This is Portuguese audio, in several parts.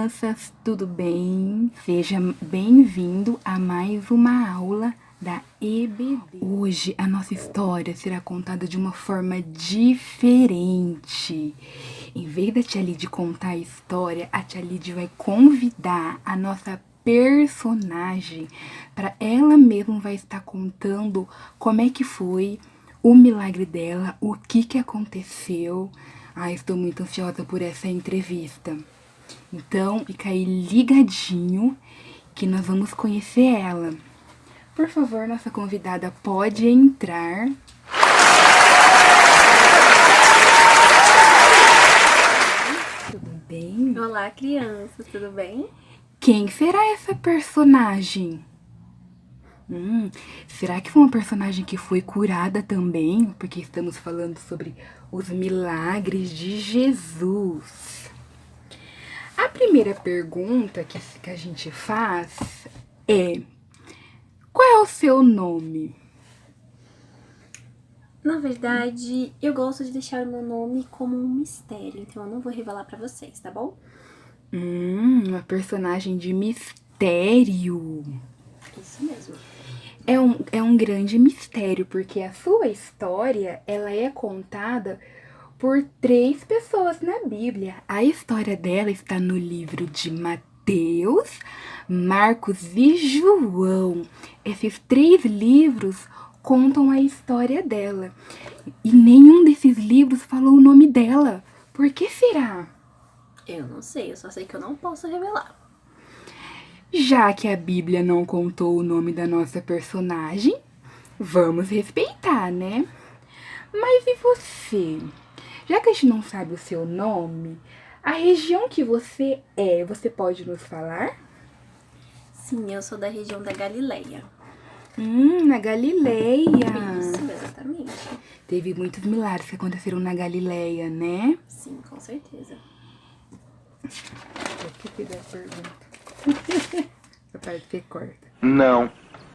crianças, tudo bem? Seja bem-vindo a mais uma aula da EBD. Hoje a nossa história será contada de uma forma diferente. Em vez da tia Lid contar a história, a tia Lid vai convidar a nossa personagem para ela mesma vai estar contando como é que foi o milagre dela, o que aconteceu. Estou muito ansiosa por essa entrevista. Então, fica aí ligadinho que nós vamos conhecer ela. Por favor, nossa convidada pode entrar. Tudo bem? Olá, crianças, tudo bem? Quem será essa personagem? Será que foi uma personagem que foi curada também? Porque estamos falando sobre os milagres de Jesus. A primeira pergunta que a gente faz é: qual é o seu nome? Na verdade, eu gosto de deixar o meu nome como um mistério, então eu não vou revelar pra vocês, tá bom? Uma personagem de mistério. Isso mesmo. É um grande mistério, porque a sua história, ela é contada por 3 pessoas na Bíblia. A história dela está no livro de Mateus, Marcos e João. Esses 3 livros contam a história dela. E nenhum desses livros falou o nome dela. Por que será? Eu não sei, eu só sei que eu não posso revelar. Já que a Bíblia não contou o nome da nossa personagem, vamos respeitar, né? Mas e você? Já que a gente não sabe o seu nome, a região que você é, você pode nos falar? Sim, eu sou da região da Galileia. Na Galileia. Isso, exatamente. Teve muitos milagres que aconteceram na Galileia, né? Sim, com certeza. Eu que fiz a pergunta. A parte que corta. Não.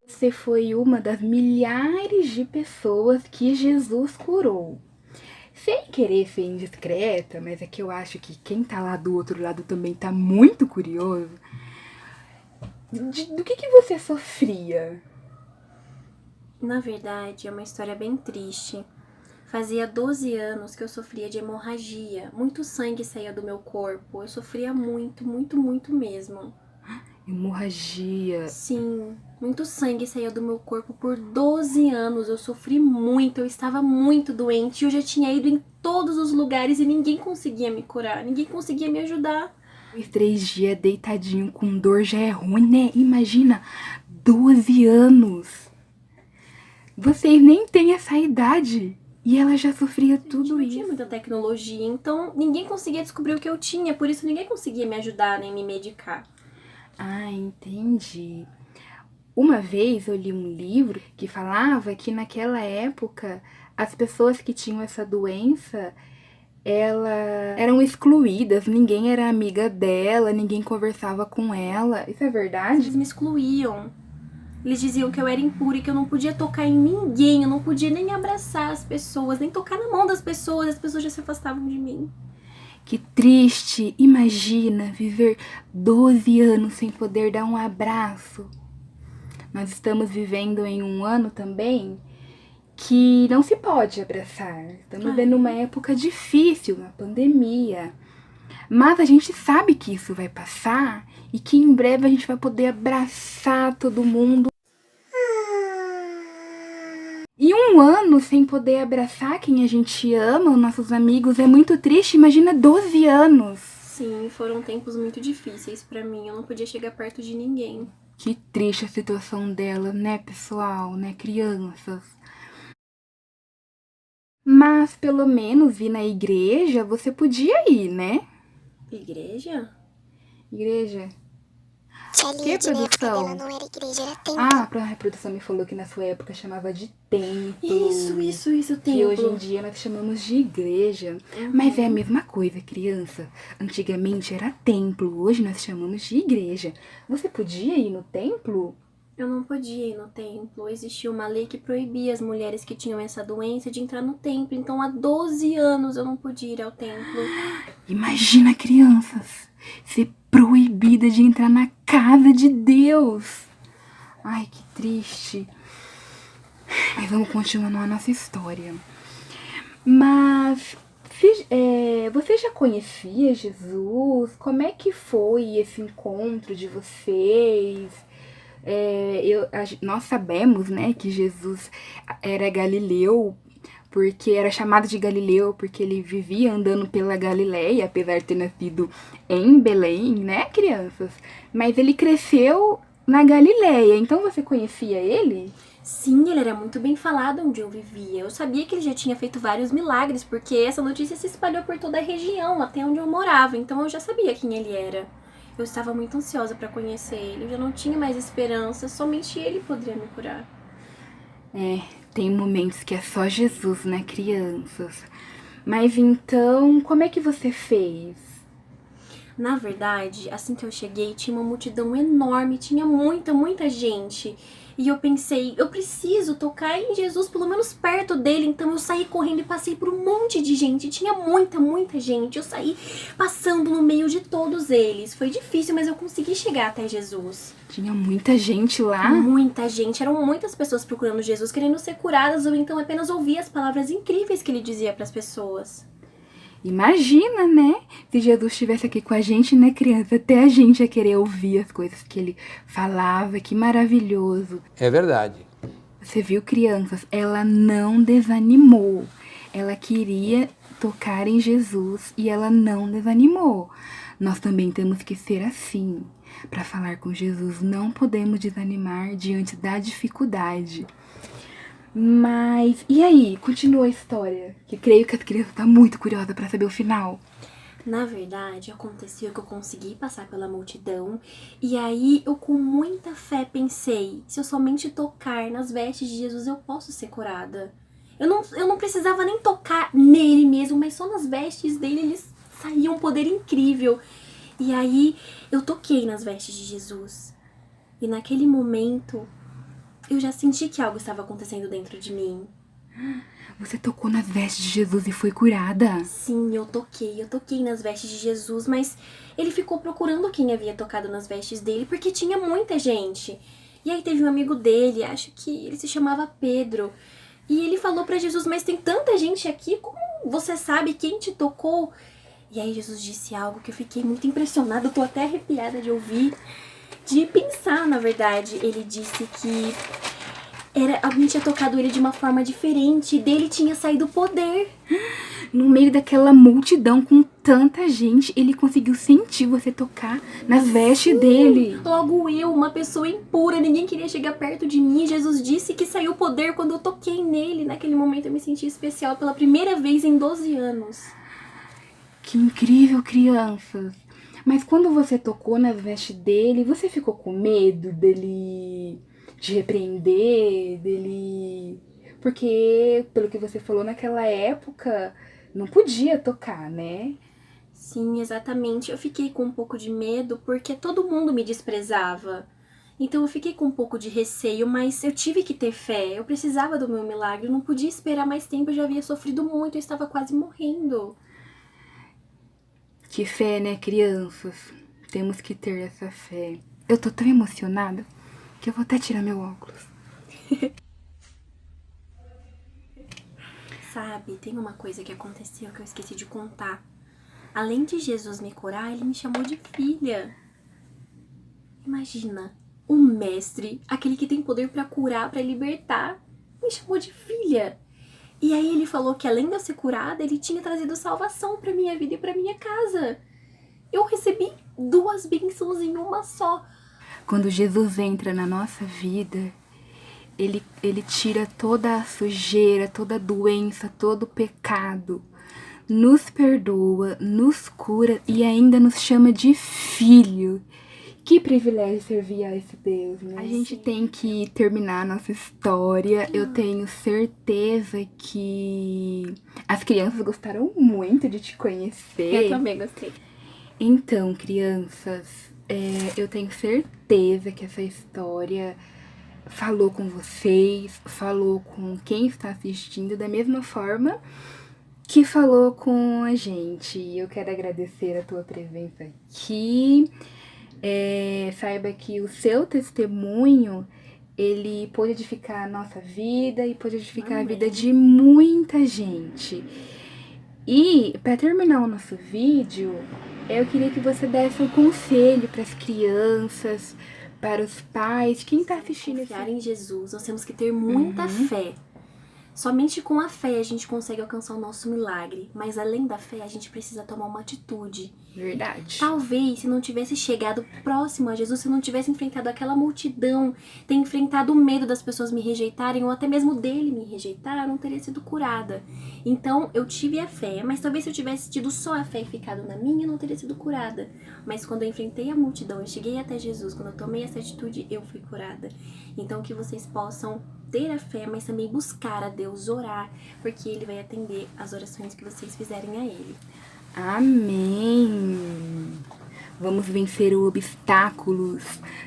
Você foi uma das milhares de pessoas que Jesus curou. Sem querer ser indiscreta, mas é que eu acho que quem tá lá do outro lado também tá muito curioso. Do que você sofria? Na verdade, é uma história bem triste. Fazia 12 anos que eu sofria de hemorragia. Muito sangue saía do meu corpo. Eu sofria muito, muito, muito mesmo. Hemorragia. Sim, muito sangue saía do meu corpo por 12 anos. Eu sofri muito, eu estava muito doente. Eu já tinha ido em todos os lugares e ninguém conseguia me curar, ninguém conseguia me ajudar. 3 dias deitadinho com dor já é ruim, né? Imagina, 12 anos. Vocês nem têm essa idade. E ela já sofria tudo Não isso. tinha muita tecnologia, então ninguém conseguia descobrir o que eu tinha. Por isso ninguém conseguia me ajudar nem me medicar. Entendi. Uma vez eu li um livro que falava que naquela época as pessoas que tinham essa doença, elas eram excluídas, ninguém era amiga dela, ninguém conversava com ela. Isso é verdade? Eles me excluíam. Eles diziam que eu era impura e que eu não podia tocar em ninguém, eu não podia nem abraçar as pessoas, nem tocar na mão das pessoas, as pessoas já se afastavam de mim. Que triste, imagina viver 12 anos sem poder dar um abraço. Nós estamos vivendo em um ano também que não se pode abraçar. Estamos vivendo uma época difícil, uma pandemia. Mas a gente sabe que isso vai passar e que em breve a gente vai poder abraçar todo mundo. E um ano sem poder abraçar quem a gente ama, os nossos amigos, é muito triste. Imagina 12 anos. Sim, foram tempos muito difíceis pra mim. Eu não podia chegar perto de ninguém. Que triste a situação dela, né, pessoal, né, crianças? Mas pelo menos ir na igreja você podia ir, né? Igreja? Igreja? Tia Que Lid, na época produção? dela não era igreja, era templo. A produção me falou que na sua época chamava de templo. Isso, Que templo. hoje em dia nós chamamos de igreja. Mas é a mesma coisa, criança. Antigamente era templo, hoje nós chamamos de igreja. Você podia ir no templo? Eu não podia ir no templo. Existia uma lei que proibia as mulheres que tinham essa doença de entrar no templo. Então, há 12 anos eu não podia ir ao templo. Imagina, crianças, ser proibida de entrar na casa de Deus. Ai, que triste. Mas vamos continuando a nossa história. Mas você já conhecia Jesus? Como é que foi esse encontro de vocês? Nós sabemos, né, que Jesus era galileu, porque era chamado de Galileu, porque ele vivia andando pela Galileia, apesar de ter nascido em Belém, né, crianças? Mas ele cresceu na Galileia, então você conhecia ele? Sim, ele era muito bem falado onde eu vivia. Eu sabia que ele já tinha feito vários milagres, porque essa notícia se espalhou por toda a região, até onde eu morava, então eu já sabia quem ele era. Eu estava muito ansiosa para conhecer ele, eu já não tinha mais esperança, somente ele poderia me curar. Tem momentos que é só Jesus, né, crianças? Mas então, como é que você fez? Na verdade, assim que eu cheguei, tinha uma multidão enorme, tinha muita gente. E eu pensei, eu preciso tocar em Jesus, pelo menos perto dele. Então eu saí correndo e passei por um monte de gente. Tinha muita gente. Eu saí passando no meio de todos eles. Foi difícil, mas eu consegui chegar até Jesus. Tinha muita gente lá? Muita gente. Eram muitas pessoas procurando Jesus, querendo ser curadas ou então apenas ouvir as palavras incríveis que ele dizia para as pessoas. Imagina, né? Se Jesus estivesse aqui com a gente, né, criança? Até a gente ia querer ouvir as coisas que ele falava. Que maravilhoso. É verdade. Você viu, crianças? Ela não desanimou. Ela queria tocar em Jesus e ela não desanimou. Nós também temos que ser assim. Para falar com Jesus, não podemos desanimar diante da dificuldade. Mas, e aí? Continua a história, que creio que as crianças estão muito curiosas para saber o final. Na verdade, aconteceu que eu consegui passar pela multidão e aí eu com muita fé pensei, se eu somente tocar nas vestes de Jesus eu posso ser curada. Eu não precisava nem tocar nele mesmo, mas só nas vestes dele saía um poder incrível. E aí eu toquei nas vestes de Jesus. E naquele momento eu já senti que algo estava acontecendo dentro de mim. Você tocou nas vestes de Jesus e foi curada? Sim, eu toquei nas vestes de Jesus, mas ele ficou procurando quem havia tocado nas vestes dele, porque tinha muita gente. E aí teve um amigo dele, acho que ele se chamava Pedro, e ele falou pra Jesus, mas tem tanta gente aqui, como você sabe quem te tocou? E aí Jesus disse algo que eu fiquei muito impressionada, eu tô até arrepiada de ouvir, de pensar, na verdade. Ele disse que alguém tinha tocado ele de uma forma diferente, dele tinha saído poder. No meio daquela multidão com tanta gente, ele conseguiu sentir você tocar nas vestes dele. Logo eu, uma pessoa impura, ninguém queria chegar perto de mim. Jesus disse que saiu poder quando eu toquei nele. Naquele momento eu me senti especial pela primeira vez em 12 anos. Que incrível, crianças. Mas quando você tocou nas vestes dele, você ficou com medo dele te repreender, dele... Porque, pelo que você falou, naquela época, não podia tocar, né? Sim, exatamente. Eu fiquei com um pouco de medo porque todo mundo me desprezava. Então eu fiquei com um pouco de receio, mas eu tive que ter fé. Eu precisava do meu milagre, eu não podia esperar mais tempo, eu já havia sofrido muito, eu estava quase morrendo. Que fé, né, crianças? Temos que ter essa fé. Eu tô tão emocionada que eu vou até tirar meu óculos. Sabe, tem uma coisa que aconteceu que eu esqueci de contar. Além de Jesus me curar, ele me chamou de filha. Imagina, o mestre, aquele que tem poder pra curar, pra libertar, me chamou de filha. E aí ele falou que além de eu ser curada, ele tinha trazido salvação pra minha vida e pra minha casa. Eu recebi 2 bênçãos em uma só. Quando Jesus entra na nossa vida, ele tira toda a sujeira, toda a doença, todo o pecado, nos perdoa, nos cura e ainda nos chama de filho. Que privilégio servir a esse Deus, né? A gente tem que terminar a nossa história. Eu tenho certeza que as crianças gostaram muito de te conhecer. Eu também gostei. Então, crianças, eu tenho certeza que essa história falou com vocês, falou com quem está assistindo, da mesma forma que falou com a gente. Eu quero agradecer a tua presença aqui. Saiba que o seu testemunho, ele pode edificar a nossa vida e pode edificar a vida de muita gente. E, para terminar o nosso vídeo, eu queria que você desse um conselho para as crianças, para os pais, quem tá assistindo esse Confiar em Jesus, nós temos que ter muita fé. Somente com a fé a gente consegue alcançar o nosso milagre. Mas além da fé, a gente precisa tomar uma atitude. Verdade. Talvez, se não tivesse chegado próximo a Jesus, se não tivesse enfrentado aquela multidão, ter enfrentado o medo das pessoas me rejeitarem, ou até mesmo dele me rejeitar, eu não teria sido curada. Então, eu tive a fé, mas talvez se eu tivesse tido só a fé e ficado na minha, eu não teria sido curada. Mas quando eu enfrentei a multidão, eu cheguei até Jesus, quando eu tomei essa atitude, eu fui curada. Então, que vocês possam ter a fé, mas também buscar a Deus, orar, porque Ele vai atender as orações que vocês fizerem a Ele. Amém. Vamos vencer os obstáculos.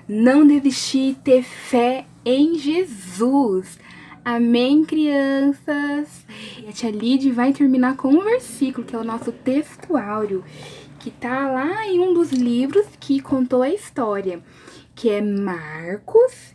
Não desistir, ter fé em Jesus. Amém, crianças? E a tia Lid vai terminar com um versículo, que é o nosso textuário, que tá lá em um dos livros que contou a história, que é Marcos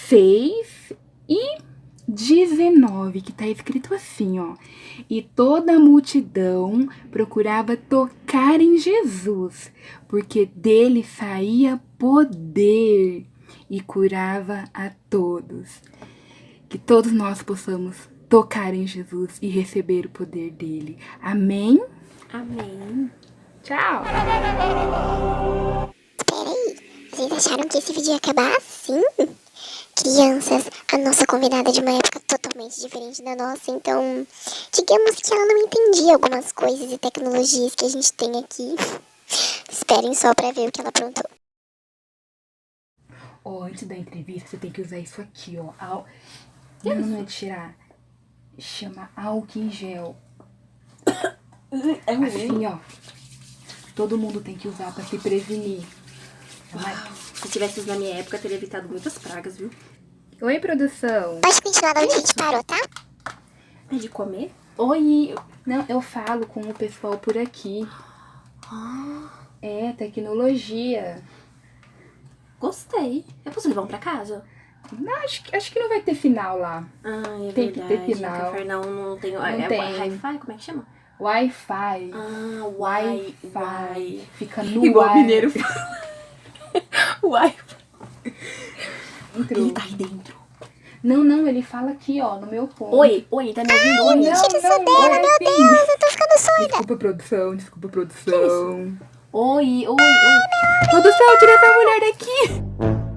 6:19, que tá escrito assim, ó. E toda a multidão procurava tocar em Jesus, porque dele saía poder e curava a todos. Que todos nós possamos tocar em Jesus e receber o poder dele. Amém? Amém. Tchau! Peraí, vocês acharam que esse vídeo ia acabar assim? Crianças, a nossa convidada é de uma época totalmente diferente da nossa, então digamos que ela não entendia algumas coisas e tecnologias que a gente tem aqui. Esperem só pra ver o que ela aprontou. Ó, antes da entrevista, você tem que usar isso aqui, ó. Não é tirar. Chama álcool em gel. Assim, ó. Todo mundo tem que usar pra se prevenir. Se tivesse isso na minha época, eu teria evitado muitas pragas, viu? Oi, produção. Pode continuar da onde a gente parou, tá? É de comer? Oi. Não, eu falo com o pessoal por aqui. É, tecnologia. Gostei. É possível levar um pra casa? Não, acho que não vai ter final lá. Ah, é Tem que verdade. ter final. Café não tem... Não é tem. Wi-Fi? Como é que chama? Wi-Fi. Ah, Wi-Fi. Fica no Igual ar. mineiro fala. Wi-Fi. Entrou. Ele tá aí dentro. Não, ele fala aqui, ó, no meu fone. Oi, tá me ouvindo? Oi. Não, Tira isso dela, oi, meu sim. Deus, eu tô ficando doida. Desculpa, produção. Oi. Produção, tira essa mulher daqui.